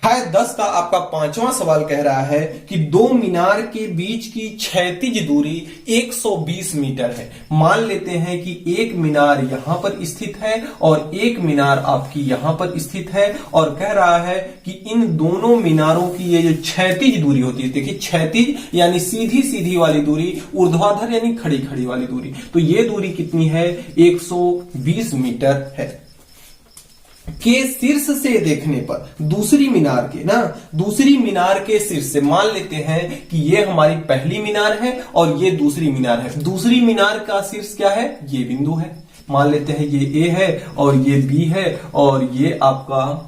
अध्याय 10 का आपका 5वां सवाल कह रहा है कि दो मीनार के बीच की क्षैतिज दूरी 120 मीटर है। मान लेते हैं कि एक मीनार यहां पर स्थित है और एक मीनार आपकी यहां पर स्थित है, और कह रहा है कि इन दोनों मीनारों की ये जो क्षैतिज दूरी होती है, देखिए क्षैतिज यानी सीधी सीधी वाली दूरी, ऊर्ध्वाधर यानी खड़ी खड़ी वाली दूरी, तो ये दूरी कितनी है? 120 मीटर है। के शीर्ष से देखने पर दूसरी मीनार के शीर्ष से मान लेते हैं कि ये हमारी पहली मीनार है और ये दूसरी मीनार है। दूसरी मीनार का शीर्ष क्या है? ये बिंदु है। मान लेते हैं ये ए है और ये बी है और ये आपका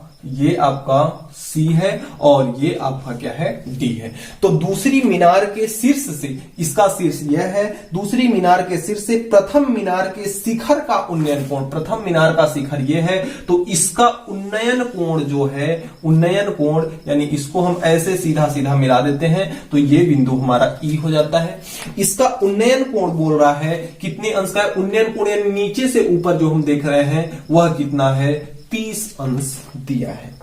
सी है और ये आपका क्या है? डी है। तो दूसरी मीनार के शीर्ष से, इसका शीर्ष यह है, दूसरी मीनार के शीर्ष से प्रथम मीनार के शिखर का उन्नयन कोण, प्रथम मीनार का शिखर ये है, तो इसका उन्नयन कोण जो है, उन्नयन कोण यानी इसको हम ऐसे सीधा सीधा मिला देते हैं तो ये बिंदु हमारा ई हो जाता है। इसका उन्नयन कोण बोल रहा है कितने अंश का है? उन्नयन कोण यानी नीचे से ऊपर जो हम देख रहे हैं वह कितना है? 30 अंश दिया है।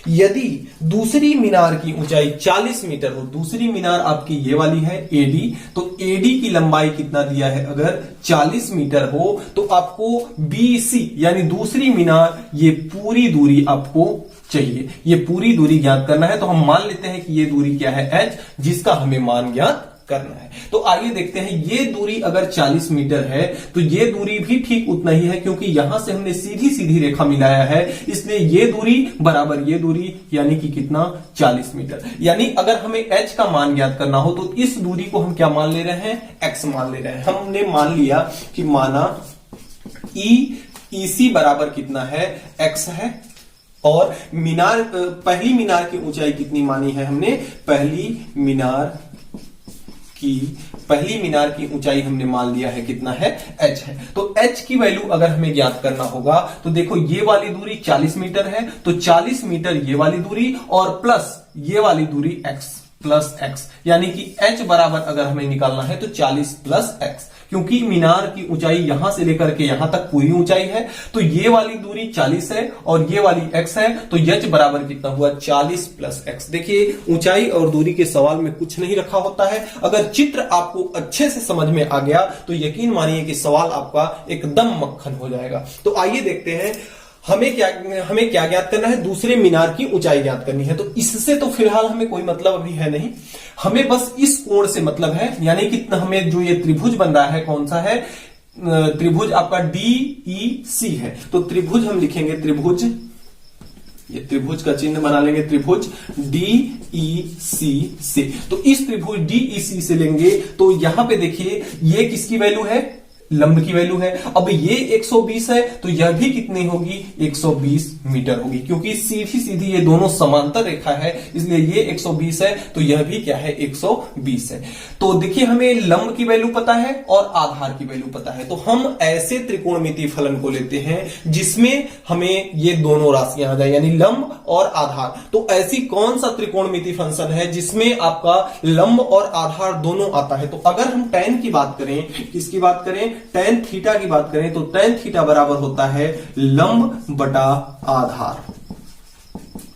यदि दूसरी मीनार की ऊंचाई 40 मीटर हो, दूसरी मीनार आपकी ये वाली है एडी, तो एडी की लंबाई कितना दिया है? अगर 40 मीटर हो तो आपको बीसी यानी दूसरी मीनार ये पूरी दूरी आपको चाहिए, ये पूरी दूरी ज्ञात करना है। तो हम मान लेते हैं कि ये दूरी क्या है? एच, जिसका हमें मान ज्ञात करना है। तो आइए देखते हैं, ये दूरी अगर 40 मीटर है तो ये दूरी भी ठीक उतना ही है, क्योंकि यहां से हमने सीधी सीधी रेखा मिलाया है, इसलिए ये दूरी बराबर ये दूरी, यानी कि कितना? 40 मीटर। यानी अगर हमें h का मान ज्ञात करना हो तो इस दूरी को हम क्या मान ले रहे हैं? x मान ले रहे हैं। हमने मान लिया कि माना EC बराबर कितना है? x है, और मीनार, पहली मीनार की ऊंचाई कितनी मानी है हमने? पहली मीनार की ऊंचाई हमने मान लिया है कितना है? h है। तो h की वैल्यू अगर हमें ज्ञात करना होगा तो देखो ये वाली दूरी 40 मीटर है, तो 40 मीटर ये वाली दूरी और प्लस ये वाली दूरी x प्लस x, यानी कि h बराबर अगर हमें निकालना है तो 40 प्लस x, क्योंकि मीनार की ऊंचाई यहां से लेकर के यहां तक पूरी ऊंचाई है, तो ये वाली दूरी 40 है और ये वाली x है, तो h बराबर कितना हुआ? 40 प्लस x। देखिए ऊंचाई और दूरी के सवाल में कुछ नहीं रखा होता है। अगर चित्र आपको अच्छे से समझ में आ गया तो यकीन मानिए कि सवाल आपका एकदम मक्खन हो जाएगा। तो आइए देखते हैं हमें क्या ज्ञात करना है? दूसरे मीनार की ऊंचाई ज्ञात करनी है। तो इससे तो फिलहाल हमें कोई मतलब अभी है नहीं, हमें बस इस कोण से मतलब है, यानी कि हमें जो ये त्रिभुज बन रहा है, कौन सा है? त्रिभुज आपका DEC है। तो त्रिभुज हम लिखेंगे, त्रिभुज, ये त्रिभुज का चिन्ह बना लेंगे, त्रिभुज DEC से। तो इस त्रिभुज DEC से लेंगे तो यहां पे देखिए ये किसकी वैल्यू है? लंब की वैल्यू है। अब ये 120 है तो यह भी कितनी होगी? 120 मीटर होगी, क्योंकि सीधी सीधी ये दोनों समांतर रेखा है, इसलिए ये 120 है तो यह भी क्या है? 120 है। तो देखिए हमें लंब की वैल्यू पता है और आधार की वैल्यू पता है, तो हम ऐसे त्रिकोणमितीय फलन को लेते हैं जिसमें हमें ये दोनों राशियां आ जाए, यानी लंब और आधार। तो ऐसी कौन सा त्रिकोणमितीय फंक्शन है जिसमें आपका लंब और आधार दोनों आता है? तो अगर हम tan की बात करें, किसकी बात करें? tan थीटा की बात करें, तो tan थीटा बराबर होता है लंब बटा आधार।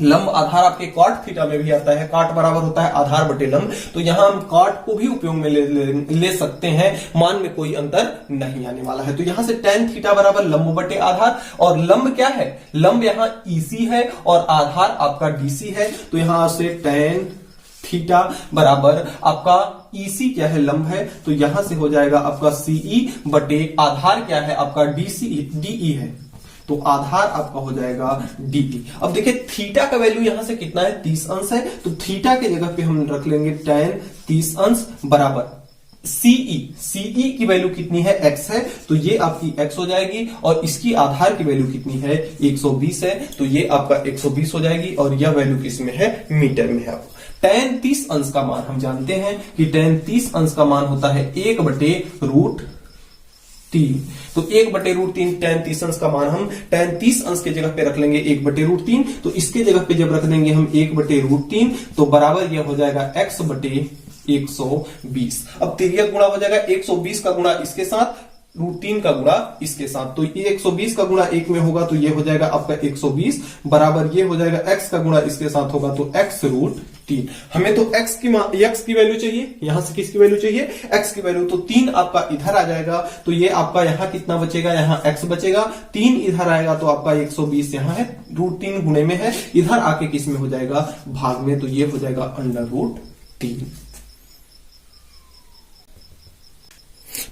लंब आधार आपके cot थीटा में भी आता है, cot बराबर होता है आधार बटे लंब। तो यहां हम cot को भी उपयोग में ले सकते हैं, मान में कोई अंतर नहीं आने वाला है। तो यहां से tan थीटा बराबर लंब बटे आधार, और लंब क्या है? लंब यहां EC है और आधार आपका DC है, तो यहां से tan थीटा बराबर आपका EC क्या है? लंब है, तो यहां से हो जाएगा आपका CE बटे आधार क्या है? आपका DE है, तो आधार आपका हो जाएगा DE। अब देखिए थीटा का वैल्यू यहां से कितना है? 30 अंश है, तो थीटा के जगह पे हम रख लेंगे tan 30 अंश बराबर CE की वैल्यू कितनी है? x है, तो ये आपकी x हो जाएगी, और इसकी आधार की वैल्यू कितनी है? 120 है, तो ये आपका 120 हो जाएगी, और यह वैल्यू किसमें है? मीटर में है। tan 30 अंश का मान हम जानते हैं कि tan 30 अंश का मान होता है 1/√3। तो 1/√3 tan 30 अंश का मान हम tan 30 अंश के जगह पे रख लेंगे 1/√3। तो इसके जगह पे जब रख देंगे हम 1/√3 तो बराबर यह हो जाएगा x बटे 120। अब तिर्यक गुणा हो जाएगा 120 का गुणा इसके साथ, √3 का गुणा इसके साथ, तो ये 120 का गुणा 1 में होगा तो ये हो जाएगा आपका 120 बराबर ये हो जाएगा x का गुणा इसके साथ होगा तो x √3। हमें तो x की वैल्यू चाहिए, यहां से किसकी वैल्यू चाहिए, x की वैल्यू, तो 3 आपका इधर आ जाएगा तो ये आपका यहां कितना बचेगा, यहां x बचेगा, 3 इधर आएगा तो आपका 120 यहां है, √3 गुणे में है, इधर आके किस में हो जाएगा, भाग में, तो ये हो जाएगा √3।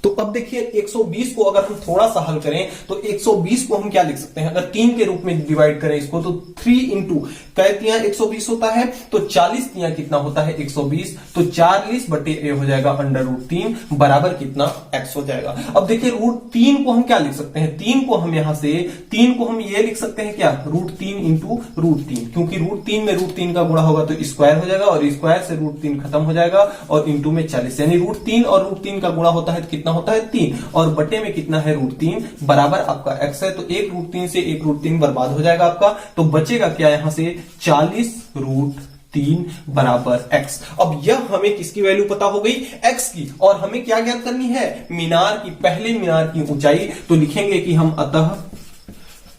तो अब देखिए 120 को अगर हम थोड़ा सा हल करें तो 120 को हम क्या लिख सकते हैं, अगर 3 के रूप में डिवाइड करें इसको तो 3 इंटू कैतियां 120 होता है तो 40 तियां कितना होता है 120, तो 40 बटे ए हो जाएगा √3 बराबर कितना x हो जाएगा। अब देखिए √3 को हम क्या लिख सकते हैं, 3 को हम यहां से 3 को हम ये लिख सकते हैं क्या, √3 इंटू √3, क्योंकि √3 में √3 का गुणा होगा तो स्क्वायर हो जाएगा और स्क्वायर से √3 खत्म हो जाएगा और इंटू में 40, यानी √3 और √3 का गुणा होता है कितना होता है 3 और बटे में कितना है √3 बराबर आपका x है, तो एक √3 से एक √3 बर्बाद हो जाएगा आपका, तो बचेगा क्या यहां से 40 √3 बराबर x। अब यह हमें किसकी वैल्यू पता हो गई, x की, और हमें क्या ज्ञात करनी है, मीनार की, पहले मीनार की ऊंचाई, तो लिखेंगे कि हम अतः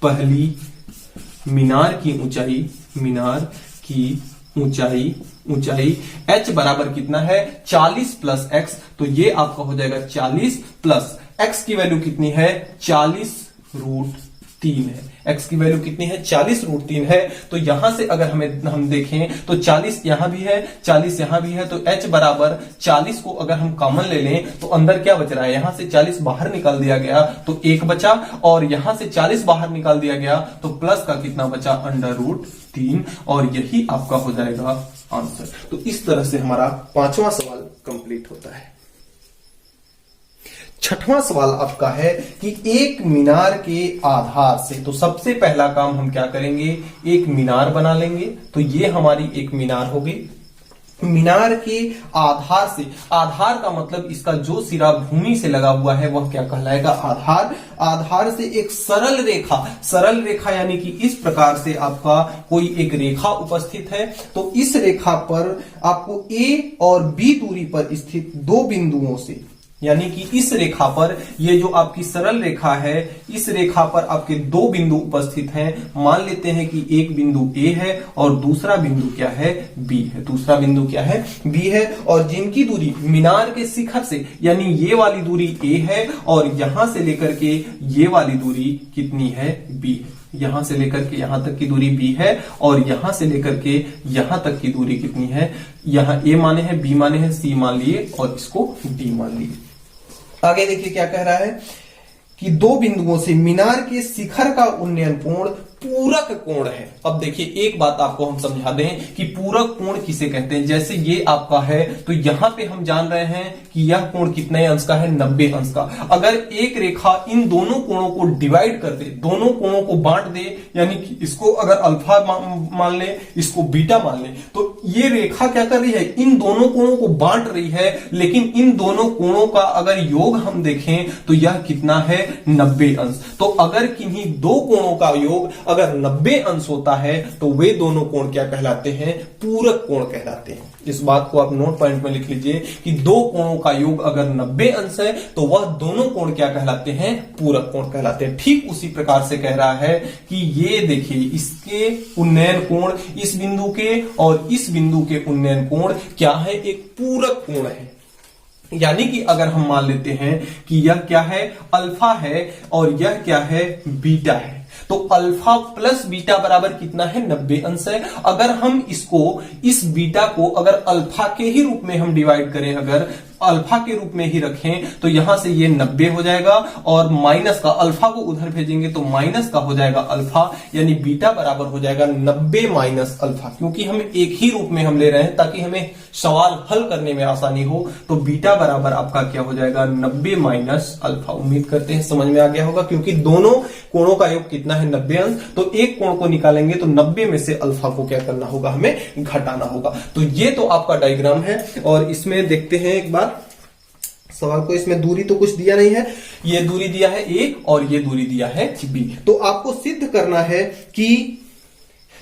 पहली मीनार की ऊंचाई, मीनार की ऊंचाई h बराबर कितना है 40 प्लस x, तो ये आपका हो जाएगा 40 प्लस x की वैल्यू कितनी है 40 √3 है, x की वैल्यू कितनी है 40 √3 है, तो यहां से अगर हम देखें तो 40 यहां भी है 40 यहां भी है, तो h बराबर 40 को अगर हम कॉमन ले लें तो अंदर क्या बच रहा है, यहां से 40 बाहर निकाल दिया गया तो 1 बचा, और यहां से 40 बाहर निकाल दिया गया तो प्लस का कितना बचा √3, और यही आपका हो जाएगा आंसर। तो इस तरह से हमारा 5वां सवाल कंप्लीट होता है। 6वां सवाल आपका है कि एक मीनार के आधार से, तो सबसे पहला काम हम क्या करेंगे, एक मीनार बना लेंगे, तो ये हमारी एक मीनार होगी। मीनार के आधार से, आधार का मतलब इसका जो सिरा भूमि से लगा हुआ है वह क्या कहलाएगा, आधार। आधार से एक सरल रेखा यानी कि इस प्रकार से आपका कोई एक रेखा उपस्थित है, तो इस रेखा पर आपको A और B दूरी पर स्थित दो बिंदुओं से, यानी कि इस रेखा पर, ये जो आपकी सरल रेखा है, इस रेखा पर आपके दो बिंदु उपस्थित हैं। मान लेते हैं कि एक बिंदु A है और दूसरा बिंदु क्या है, B है, दूसरा बिंदु क्या है, B है, और जिनकी दूरी मीनार के शिखर से, यानी ये वाली दूरी A है और यहां से लेकर के ये वाली दूरी कितनी है, B है। यहां से लेकर के यहां तक की दूरी B है और यहां से लेकर के यहां तक की दूरी कितनी है, यहां A माने हैं, B माने हैं, C मान लिए और इसको D मान लिए। आगे देखिए क्या कह रहा है कि दो बिंदुओं से मीनार के शिखर का उन्नयन कोण पूरक कोण है। अब देखिए एक बात आपको हम समझा दें कि पूरक कोण किसे कहते हैं। जैसे ये आपका है तो यहां पे हम जान रहे हैं कि यह कोण कितने अंश का है, 90 अंश का। अगर एक रेखा इन दोनों कोणों को डिवाइड कर दे, दोनों कोणों को बांट दे, यानी कि इसको अगर अल्फा मान ले, इसको बीटा मान ले, तो ये रेखा क्या कर रही है, इन दोनों कोणों को बांट रही है, लेकिन इन दोनों कोणों का अगर योग हम देखें तो यह कितना है, 90 अंश। तो अगर किन्हीं दो कोणों का योग अगर 90 अंश होता है तो वे दोनों कोण क्या कहलाते हैं, पूरक कोण कहलाते हैं। इस बात को आप नोट पॉइंट में लिख लीजिए कि दो कोणों का योग अगर 90 अंश है तो वह दोनों कोण क्या कहलाते हैं, पूरक कोण कहलाते हैं। ठीक उसी प्रकार से कह रहा है कि ये देखिए इसके उन्नयन कोण, इस बिंदु के और इस बिंदु के उन्नयन कोण क्या है, एक पूरक कोण है। यानी कि अगर हम मान लेते हैं कि यह क्या है, अल्फा है और यह क्या है, बीटा है, तो अल्फा प्लस बीटा बराबर कितना है, 90 अंश है। अगर हम इसको, इस बीटा को अगर अल्फा के ही रूप में हम डिवाइड करें, अगर अल्फा के रूप में ही रखें तो यहां से ये 90 हो जाएगा और माइनस का, अल्फा को उधर भेजेंगे तो माइनस का हो जाएगा अल्फा, यानी बीटा बराबर हो जाएगा 90 माइनस अल्फा। क्योंकि हम एक ही रूप में हम ले रहे हैं ताकि हमें सवाल हल करने में आसानी हो, तो बीटा बराबर आपका क्या हो जाएगा, 90 माइनस अल्फा। उम्मीद करते हैं समझ में आ गया होगा, क्योंकि दोनों कोणों का योग कितना है, 90 अंश। तो एक कोण को निकालेंगे तो 90 में से अल्फा को क्या करना होगा, हमें घटाना होगा। तो ये तो आपका डायग्राम है और इसमें देखते हैं एक बार सवाल को। इसमें दूरी तो कुछ दिया नहीं है, ये दूरी दिया है A और ये दूरी दिया है B। तो आपको सिद्ध करना है कि,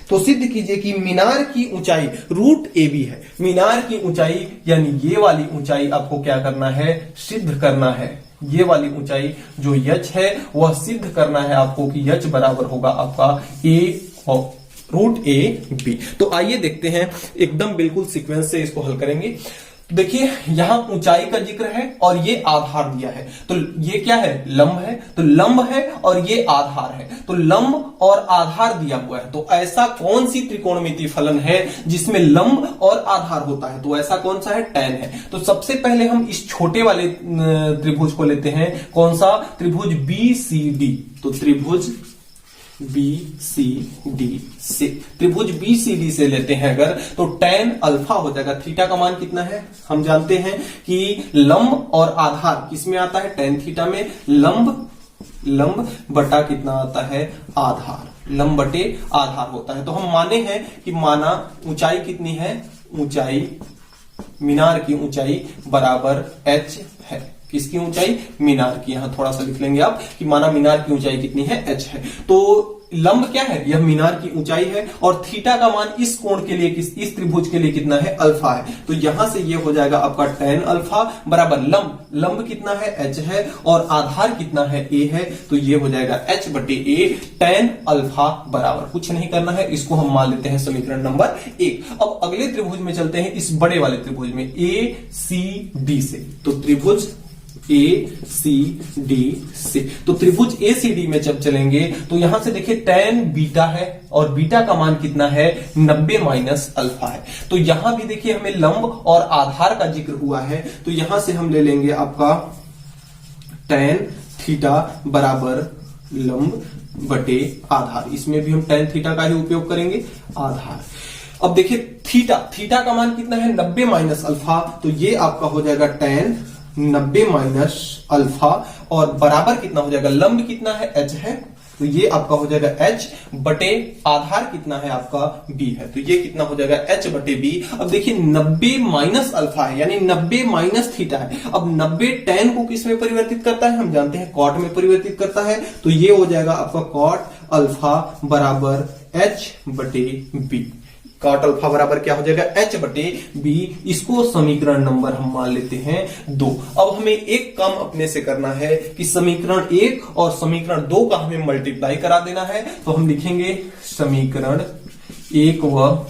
तो सिद्ध कीजिए कि मीनार की ऊंचाई √AB है। मीनार की ऊंचाई यानी ये वाली ऊंचाई आपको क्या करना है, सिद्ध करना है। ये वाली ऊंचाई जो यच है वह सिद्ध करना है आपको कि यच बराबर होगा आपका √a_b। तो आइए देखते हैं, एकदम बिल्कुल सीक्वेंस से इसको हल करेंगे। देखिए यहां ऊंचाई का जिक्र है और ये आधार दिया है, तो ये क्या है, लंब है, तो लंब है और ये आधार है, तो लंब और आधार दिया हुआ है। तो ऐसा कौन सी त्रिकोणमितीय फलन है जिसमें लंब और आधार होता है, तो ऐसा कौन सा है, tan है। तो सबसे पहले हम इस छोटे वाले त्रिभुज को लेते हैं, कौन सा, त्रिभुज BCD। तो त्रिभुज BCD से, त्रिभुज BCD से लेते हैं अगर, तो tan अल्फा हो जाएगा। थीटा का मान कितना है, हम जानते हैं कि लंब और आधार किसमें आता है, tan थीटा में। लंब बटा कितना आता है, आधार, लंब बटे आधार होता है। तो हम माने हैं कि माना ऊंचाई कितनी है, ऊंचाई, मीनार की ऊंचाई बराबर h है। किसकी ऊंचाई, मीनार की। यहां थोड़ा सा लिख लेंगे आप कि माना मीनार की ऊंचाई कितनी है, h है। तो लंब क्या है, यह मीनार की ऊंचाई है, और थीटा का मान इस कोण के लिए, इस त्रिभुज के लिए कितना है, अल्फा है। तो यहां से ये हो जाएगा आपका tan अल्फा बराबर लंब कितना है, h है, और आधार कितना है, a है। तो ये हो जाएगा h बटे a, tan अल्फा बराबर, कुछ नहीं करना है, इसको हम मान लेते हैं समीकरण नंबर 1। अब अगले त्रिभुज में चलते हैं, इस बड़े वाले त्रिभुज में ACD से। तो त्रिभुज ACD से, तो त्रिभुज ACD में जब चलेंगे तो यहां से देखिए tan बीटा है, और बीटा का मान कितना है, 90 माइनस अल्फा है। तो यहां भी देखिए हमें लंब और आधार का जिक्र हुआ है, तो यहां से हम ले लेंगे आपका tan थीटा बराबर लंब बटे आधार। इसमें भी हम tan थीटा का ही उपयोग करेंगे, आधार। अब देखिए थीटा का मान कितना है, 90 माइनस अल्फा, तो ये आपका हो जाएगा tan 90 माइनस अल्फा, और बराबर कितना हो जाएगा, लंब कितना है, h है, तो ये आपका हो जाएगा h बटे आधार कितना है आपका b है, तो ये कितना हो जाएगा h बटे b। अब देखिए 90 माइनस अल्फा है, यानी 90 माइनस थीटा है। अब 90 tan को किस में परिवर्तित करता है, हम जानते हैं cot में परिवर्तित करता है, तो ये हो जाएगा आपका cot अल्फा बराबर h बटे b। कॉट अल्फा बराबर क्या हो जाएगा, h बटे b। इसको समीकरण नंबर हम मान लेते हैं 2। अब हमें एक काम अपने से करना है कि समीकरण 1 और समीकरण 2 का हमें मल्टीप्लाई करा देना है। तो हम लिखेंगे समीकरण 1 व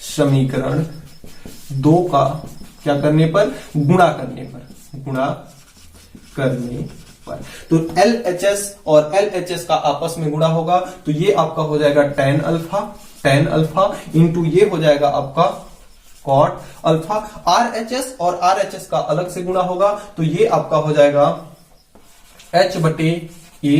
समीकरण 2 का क्या करने पर, गुणा करने पर। तो LHS और LHS का आपस में गुणा होगा, तो ये आपका हो जाएगा tan अल्फा इंटू ये हो जाएगा आपका cot अल्फा। RHS और RHS का अलग से गुणा होगा, तो ये आपका हो जाएगा h बटे a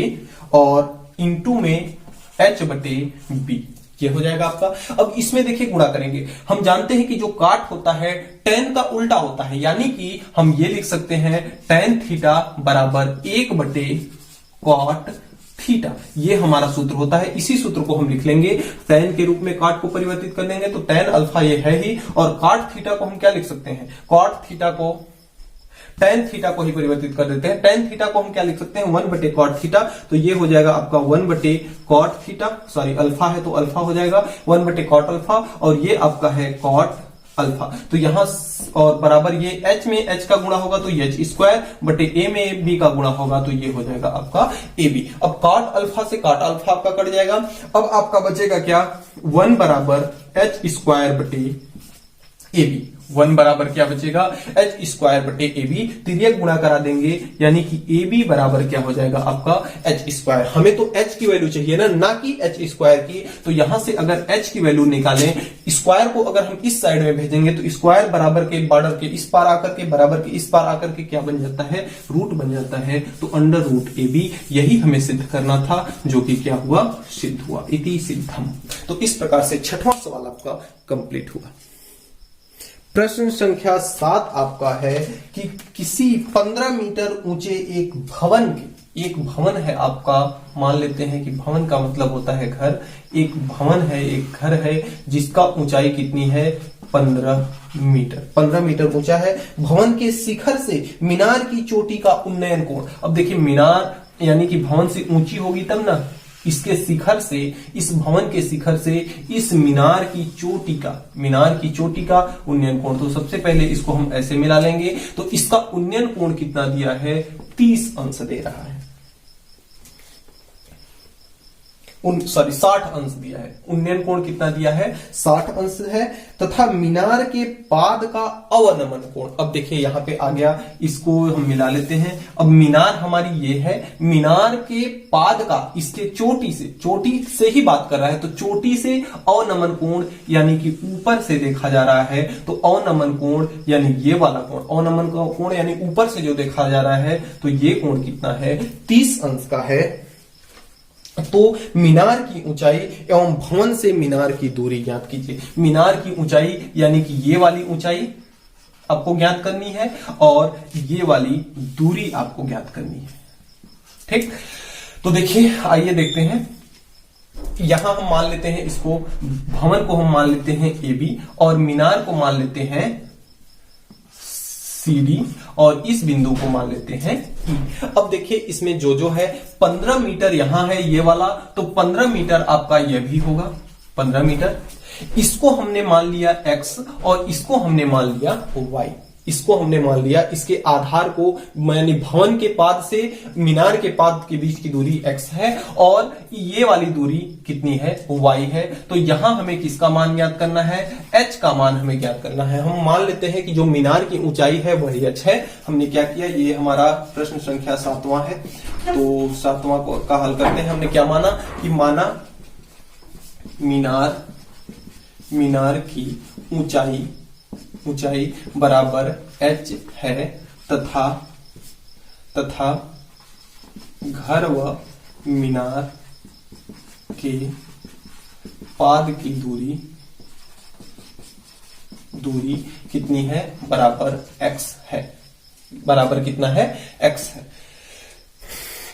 और इंटू में h बटे b, ये हो जाएगा आपका। अब इसमें देखिए गुणा करेंगे, हम जानते हैं कि जो काट होता है tan का उल्टा होता है, यानी कि हम ये लिख सकते हैं tan थीटा बराबर 1 बटे cot थीटा, ये हमारा सूत्र होता है। इसी सूत्र को हम लिख लेंगे, tan के रूप में cot को परिवर्तित कर लेंगे, तो tan अल्फा ये है ही, और cot थीटा को हम क्या लिख सकते हैं, cot थीटा को tan थीटा को ही परिवर्तित कर देते हैं। tan थीटा को हम क्या लिख सकते हैं, 1 बटे cot थीटा, तो ये हो जाएगा आपका 1 बटे cot थीटा, सॉरी अल्फा है तो अल्फा हो जाएगा 1 बटे cot अल्फा, और ये आपका है cot अल्फा। तो यहां और बराबर ये h में h का गुणा होगा तो h स्क्वायर बटे a में b का गुणा होगा, तो ये हो जाएगा आपका ab। अब cot अल्फा से cot अल्फा आपका कट जाएगा। अब आपका बचेगा क्या, 1 बराबर h स्क्वायर बटे ab, 1 बराबर क्या बचेगा, h स्क्वायर बटे ab। तिर्यक गुणा करा देंगे, यानी कि ab बराबर क्या हो जाएगा आपका h स्क्वायर। हमें तो h की वैल्यू चाहिए ना कि h स्क्वायर की, तो यहां से अगर h की वैल्यू निकालें, स्क्वायर को अगर हम इस साइड में भेजेंगे तो स्क्वायर बराबर के बॉर्डर के इस पार आकर के बराबर के इस पार आकर के क्या बन जाता है, रूट बन जाता है, तो अंडर रूट ab। यही हमें सिद्ध करना था, जो कि क्या हुआ, सिद्ध हुआ, इति सिद्धम। तो इस प्रकार से 6वां सवाल आपका कंप्लीट हुआ। प्रश्न संख्या 7 आपका है कि किसी 15 मीटर ऊंचे एक भवन है आपका, मान लेते हैं कि भवन का मतलब होता है घर, एक भवन है, एक घर है जिसका ऊंचाई कितनी है, 15 मीटर ऊंचा है। भवन के शिखर से मीनार की चोटी का उन्नयन कोण, अब देखिए मीनार यानी कि भवन से ऊंची होगी तब ना, इसके शिखर से, इस भवन के शिखर से इस मीनार की चोटी का उन्नयन कोण। तो सबसे पहले इसको हम ऐसे मिला लेंगे, तो इसका उन्नयन कोण कितना दिया है, 30 अंश दे रहा है, 60 अंश दिया है। उन्नयन कोण कितना दिया है, 60 अंश है। तथा मीनार के पाद का अवनमन कोण, अब देखिए यहां पे आ गया, इसको हम मिला लेते हैं। अब मीनार हमारी ये है, मीनार के पाद का, इसके चोटी से ही बात कर रहा है, तो चोटी से अवनमन कोण यानी कि ऊपर से देखा जा रहा है, तो अवनमन कोण यानी ये वाला कोण, अवनमन का कोण यानी ऊपर से जो देखा जा रहा है, तो ये कोण कितना है, 30 अंश का है। तो मीनार की ऊंचाई एवं भवन से मीनार की दूरी ज्ञात कीजिए। मीनार की ऊंचाई यानी कि ये वाली ऊंचाई आपको ज्ञात करनी है और ये वाली दूरी आपको ज्ञात करनी है। ठीक, तो देखिए आइए देखते हैं। यहां हम मान लेते हैं इसको, भवन को हम मान लेते हैं AB और मीनार को मान लेते हैं CD और इस बिंदु को मान लेते हैं E। अब देखिए इसमें जो है 15 मीटर यहां है ये वाला, तो 15 मीटर आपका यह भी होगा 15 मीटर। इसको हमने मान लिया X और इसको हमने मान लिया Y। इसको हमने मान लिया, इसके आधार को यानी भवन के पाद से मीनार के पाद के बीच की दूरी x है और ये वाली दूरी कितनी है, y है। तो यहां हमें किसका मान ज्ञात करना है, h का मान हमें ज्ञात करना है। हम मान लेते हैं कि जो मीनार की ऊंचाई है वही h है। हमने क्या किया, ये हमारा प्रश्न संख्या 7वां है, तो 7वां का हल करते हैं। हमने क्या माना कि मीनार की ऊंचाई बराबर h है तथा घर व मीनार के पाद की दूरी कितनी है, बराबर x है। बराबर कितना है, x है।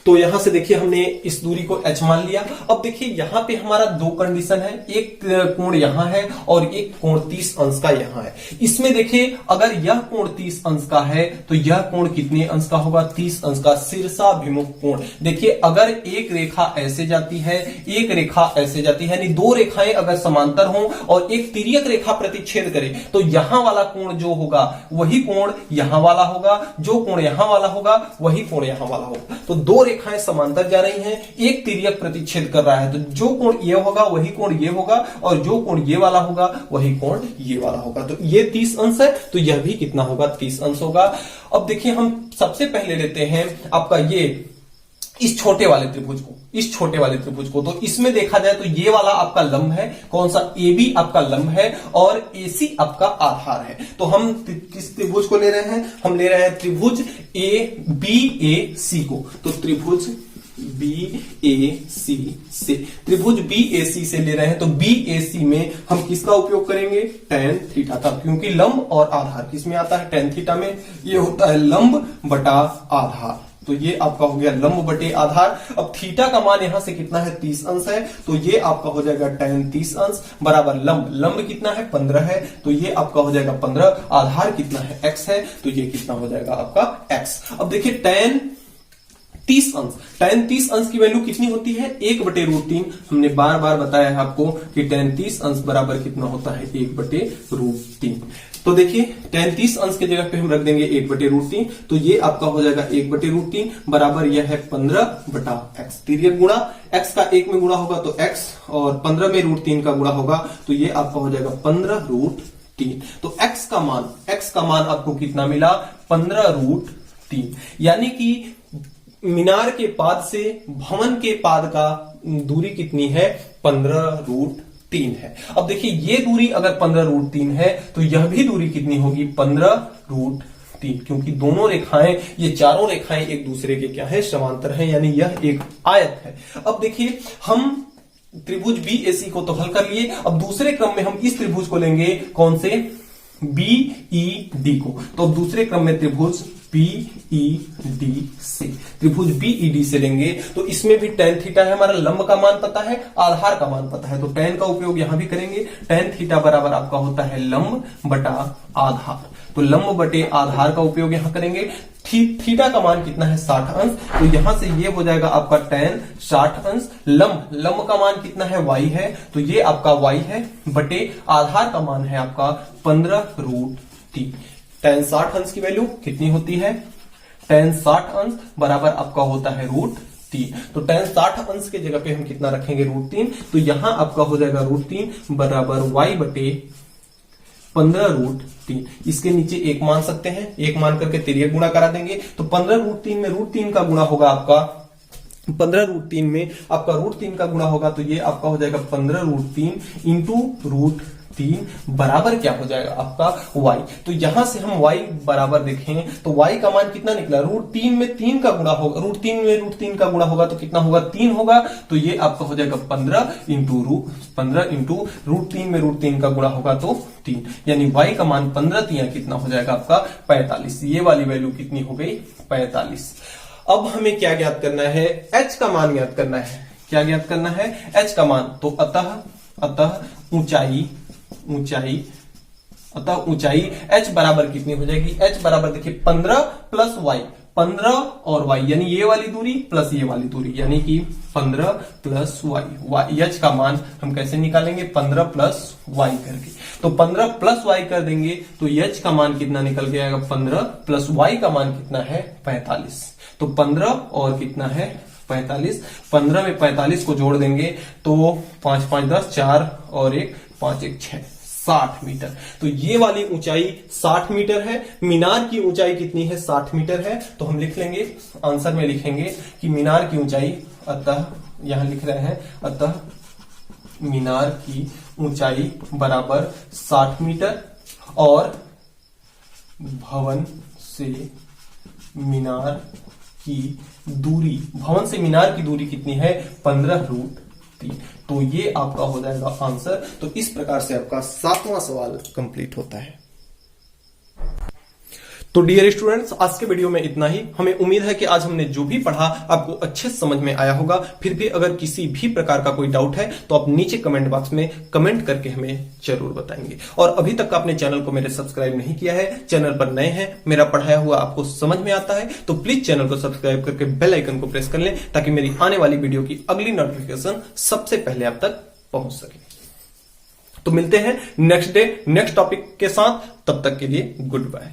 तो यहां से देखिए हमने इस दूरी को h मान लिया। अब देखिए यहां पे हमारा दो कंडीशन है, एक कोण यहां है और एक कोण 30 अंश का यहां है। इसमें देखिए अगर यह कोण 30 अंश का है तो यह कोण कितने अंश का होगा, 30 अंश का, शीर्षाभिमुख कोण। देखिए अगर एक रेखा ऐसे जाती है, एक रेखा ऐसे जाती है, यानी दो रेखाएं अगर समांतर हों और एक तिर्यक रेखा प्रतिच्छेद करे, तो यहां वाला कोण जो होगा वही कोण यहां वाला होगा, जो कोण यहां वाला होगा वही कोण यहां वाला होगा। तो दो रेखाएं समांतर जा रही हैं, एक तिर्यक प्रतिच्छेद कर रहा है, तो जो कोण ये होगा वही कोण ये होगा और जो कोण ये वाला होगा वही कोण ये वाला होगा। तो ये 30 अंश है, तो यह भी कितना होगा, 30 अंश होगा। अब देखिए हम सबसे पहले लेते हैं आपका ये इस छोटे वाले त्रिभुज को, तो इसमें देखा जाए तो ये वाला आपका लंब है, कौन सा, AB आपका लंब है और AC आपका आधार है। तो हम किस त्रिभुज को ले रहे हैं, हम ले रहे हैं त्रिभुज BAC को। तो त्रिभुज BAC से ले रहे हैं, तो BAC में हम किसका उपयोग करेंगे, tan थीटा का, क्योंकि लंब और आधार किसमें आता है, tan थीटा में। ये होता है लंब बटा आधार, तो ये आपका हो गया लंब बटे आधार। अब थीटा का मान यहां से कितना है, 30 अंश है, तो ये आपका हो जाएगा tan 30 अंश बराबर लंब कितना है, 15 है, तो ये आपका हो जाएगा 15। आधार कितना है, x है, तो ये कितना हो जाएगा आपका x। अब देखिए tan 30 अंश की वैल्यू कितनी होती है, 1/√3। हमने बार बार बताया है आपको कि tan 30 अंश बराबर कितना होता है, 1/√3। तो देखिए tan 30 अंश के जगह पे हम रख देंगे 1/√3, तो ये आपका हो जाएगा 1/√3 बराबर यह है 15/x। तिर्यक गुणा, x का 1 में गुणा होगा तो x और 15 में √3 का गुणा होगा, तो ये आपका हो जाएगा 15√3। तो x का मान आपको कितना मिला, 15√3, यानी कि मीनार के पाद से भवन के पाद का दूरी कितनी है, 15√3 है। अब देखिए ये दूरी अगर 15√3 है तो यह भी दूरी कितनी होगी, 15√3, क्योंकि दोनों रेखाएं, ये चारों रेखाएं एक दूसरे के क्या है, समांतर है, यानी यह एक आयत है। अब देखिए हम त्रिभुज BAC को तो हल कर लिए, अब दूसरे क्रम में हम इस त्रिभुज को लेंगे, कौन से, BED को। तो दूसरे क्रम में त्रिभुज बीईडी से, त्रिभुज बीईडी से लेंगे तो इसमें भी tan थीटा है हमारा, लंब का मान पता है, आधार का मान पता है, तो tan का उपयोग यहां भी करेंगे। tan थीटा बराबर आपका होता है लंब बटा आधार, तो लंब बटे आधार का उपयोग यहां करेंगे। थीटा का मान कितना है 60 अंश, तो यहां से ये हो जाएगा आपका tan 60 अंश। लंब का मान कितना है y है, तो ये आपका y है, बटे आधार का मान है आपका 15√3। tan 60 अंश की वैल्यू कितनी होती है, tan 60 अंश बराबर आपका होता है √3, तो tan 60 अंश के जगह पे हम कितना रखेंगे √3, तो यहां आपका हो जाएगा √3 बराबर y बटे 15√3। इसके नीचे एक मान सकते हैं, एक मान करके तिर्यक गुणा करा देंगे, तो 15√3 में √3 का गुणा होगा आपका, 15√3 में आपका √3 का गुणा होगा, तो ये आपका हो जाएगा 15√3 इंटू √3 बराबर क्या हो जाएगा आपका y। तो यहां से हम y बराबर देखें तो y का मान कितना निकला, √3 में 3 का गुणा होगा, √3 में √3 का गुणा होगा तो कितना होगा 3 होगा, तो ये आपका हो जाएगा 15 इंटू √3 में √3 का गुणा होगा तो 3, यानी y का मान 15 3 कितना हो जाएगा आपका 45। ये वाली वैल्यू कितनी हो गई 45। अब हमें क्या ज्ञात करना है, h का मान ज्ञात करना है। क्या ज्ञात करना है, h का मान, तो अतः ऊंचाई h बराबर कितनी हो जाएगी, h बराबर देखिए 15 प्लस y, 15 और y यानी ये वाली दूरी प्लस ये वाली दूरी, यानी कि 15 प्लस y। h का मान हम कैसे निकालेंगे, 15 प्लस y करके, तो 15 प्लस y कर देंगे तो h का मान कितना निकल के आएगा, 15 प्लस y का मान कितना है 45, तो 15 और कितना है 45, 15 में 45 को जोड़ देंगे तो 5 5 10, 4 और 1 5 1 6, 60 मीटर। तो ये वाली ऊंचाई 60 मीटर है। मीनार की ऊंचाई कितनी है, 60 मीटर है, तो हम लिख लेंगे आंसर में लिखेंगे कि मीनार की ऊंचाई, अतः यहां लिख रहे हैं, अतः मीनार की ऊंचाई बराबर 60 मीटर और भवन से मीनार की दूरी, भवन से मीनार की दूरी कितनी है 15√3, तो ये आपका हो जाएगा आंसर। तो इस प्रकार से आपका 7वां सवाल कंप्लीट होता है। तो डियर स्टूडेंट्स, आज के वीडियो में इतना ही। हमें उम्मीद है कि आज हमने जो भी पढ़ा आपको अच्छे से समझ में आया होगा। फिर भी अगर किसी भी प्रकार का कोई डाउट है तो आप नीचे कमेंट बॉक्स में कमेंट करके हमें जरूर बताएंगे। और अभी तक आपने चैनल को मेरे सब्सक्राइब नहीं किया है, चैनल पर नए हैं, मेरा पढ़ाया हुआ आपको समझ में आता है, तो प्लीज चैनल को सब्सक्राइब करके बेल आइकन को प्रेस कर लें ताकि मेरी आने वाली वीडियो की अगली नोटिफिकेशन सबसे पहले आप तक पहुंच सके। तो मिलते हैं नेक्स्ट डे नेक्स्ट टॉपिक के साथ, तब तक के लिए गुड बाय।